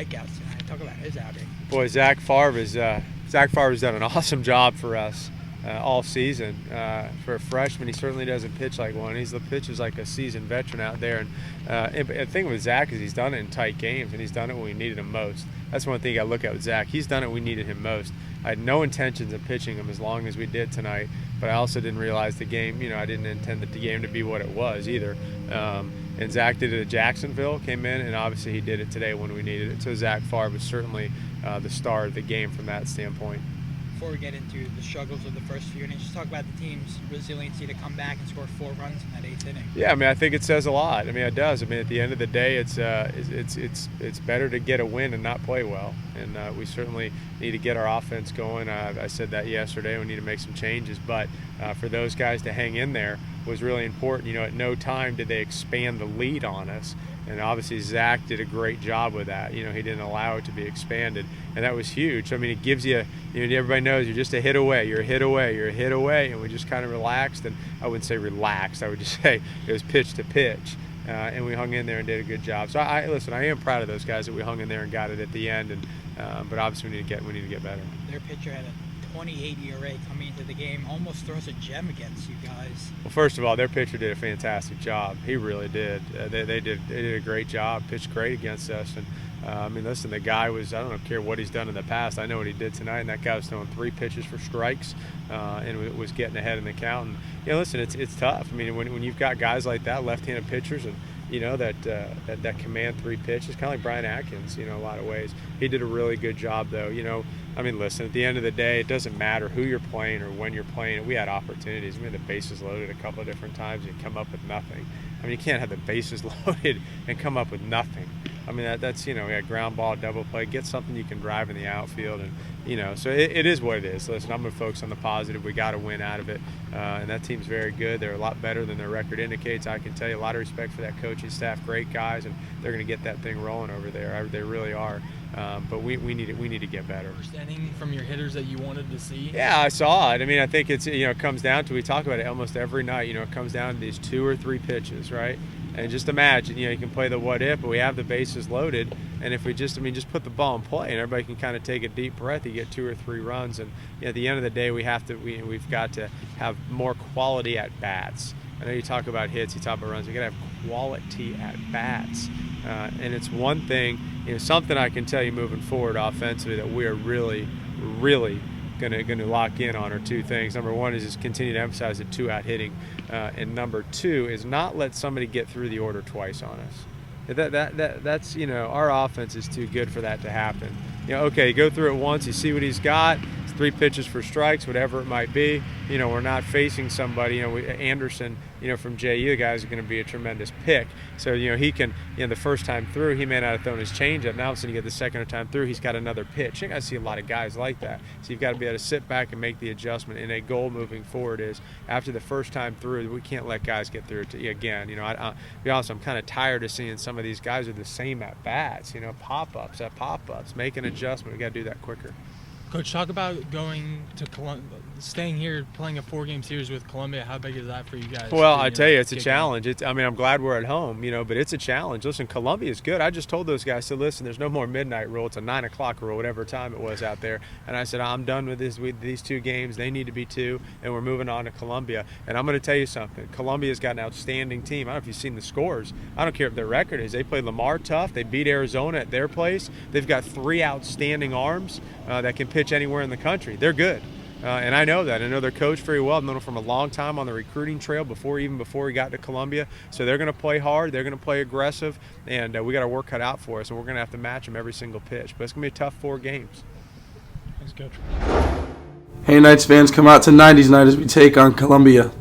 strikeouts tonight. Talk about his outing. Boy, Zach Favre's done an awesome job for us all season. For a freshman, he certainly doesn't pitch like one. He pitches like a seasoned veteran out there. And the thing with Zach is he's done it in tight games, and he's done it when we needed him most. That's one thing I look at with Zach. He's done it when we needed him most. I had no intentions of pitching him as long as we did tonight, but I also didn't realize the game, I didn't intend the game to be what it was either. And Zach did it at Jacksonville, came in, and obviously he did it today when we needed it. So Zach Favre was certainly the star of the game from that standpoint. Before we get into the struggles of the first few innings, just talk about the team's resiliency to come back and score 4 runs in that 8th inning. Yeah, I think it says a lot. It does. At the end of the day, it's better to get a win and not play well. And we certainly need to get our offense going. I said that yesterday. We need to make some changes. But for those guys to hang in there was really important. At no time did they expand the lead on us. And obviously Zach did a great job with that. He didn't allow it to be expanded, and that was huge. It gives you, everybody knows you're just a hit away. You're a hit away. You're a hit away, and we just kind of relaxed. And I wouldn't say relaxed. I would just say it was pitch to pitch, and we hung in there and did a good job. So I am proud of those guys that we hung in there and got it at the end. And but obviously we need to get better. Their pitcher had a 28 ERA coming into the game, almost throws a gem against you guys. Well, first of all, their pitcher did a fantastic job. He really did. They did a great job, pitched great against us. And listen, the guy was, I don't care what he's done in the past. I know what he did tonight, and that guy was throwing 3 pitches for strikes and was getting ahead in the count. And, listen, it's tough. When you've got guys like that, left-handed pitchers, and that command 3 pitches, kind of like Brian Atkins, a lot of ways. He did a really good job, though. Listen, at the end of the day, it doesn't matter who you're playing or when you're playing. We had opportunities. We had the bases loaded a couple of different times and come up with nothing. You can't have the bases loaded and come up with nothing. That's we had ground ball, double play, get something you can drive in the outfield, and so it is what it is. Listen, I'm going to focus on the positive. We got to win out of it, and that team's very good. They're a lot better than their record indicates. I can tell you a lot of respect for that coaching staff, great guys, and they're going to get that thing rolling over there. They really are. But we need to get better. First inning from your hitters that you wanted to see? Yeah, I saw it. I think it's it comes down to, we talk about it almost every night. It comes down to these 2 or 3 pitches, right? And just imagine, you can play the what if, but we have the bases loaded, and if we just put the ball in play and everybody can kind of take a deep breath, you get 2 or 3 runs, and at the end of the day, we've got to have more quality at bats. I know you talk about hits, you talk about runs. We got to have quality at bats, and it's one thing. Something I can tell you moving forward offensively that we are really, really going to lock in on are 2 things. Number 1 is just continue to emphasize the 2-out hitting, and number 2 is not let somebody get through the order twice on us. That's our offense is too good for that to happen. Okay, go through it once, you see what he's got. It's 3 pitches for strikes, whatever it might be. We're not facing somebody. Anderson, from JU, guys, is going to be a tremendous pick. So he can, the first time through, he may not have thrown his changeup. Now, so you get the second time through, he's got another pitch. I see a lot of guys like that. So you've got to be able to sit back and make the adjustment. And a goal moving forward is after the first time through, we can't let guys get through it again. I be honest, I'm kind of tired of seeing some of these guys with the same at bats. Pop-ups, make an adjustment. We got to do that quicker. Coach, talk about going to Columbia, staying here, playing a 4-game series with Columbia. How big is that for you guys? Well, I tell you, it's a challenge. I'm glad we're at home, but it's a challenge. Listen, Columbia is good. I just told those guys, I said, listen, there's no more midnight rule. It's a 9 o'clock rule, whatever time it was out there. And I said, I'm done with these 2 games. They need to be 2, and we're moving on to Columbia. And I'm going to tell you something. Columbia's got an outstanding team. I don't know if you've seen the scores. I don't care if their record is. They played Lamar tough. They beat Arizona at their place. They've got 3 outstanding arms that can pitch anywhere in the country. They're good. And I know that. I know their coach very well. I've known him from a long time on the recruiting trail before he got to Columbia. So they're going to play hard. They're going to play aggressive. And we got our work cut out for us. And we're going to have to match them every single pitch. But it's going to be a tough 4 games. Thanks, Coach. Hey, Knights fans, come out to 90s night as we take on Columbia.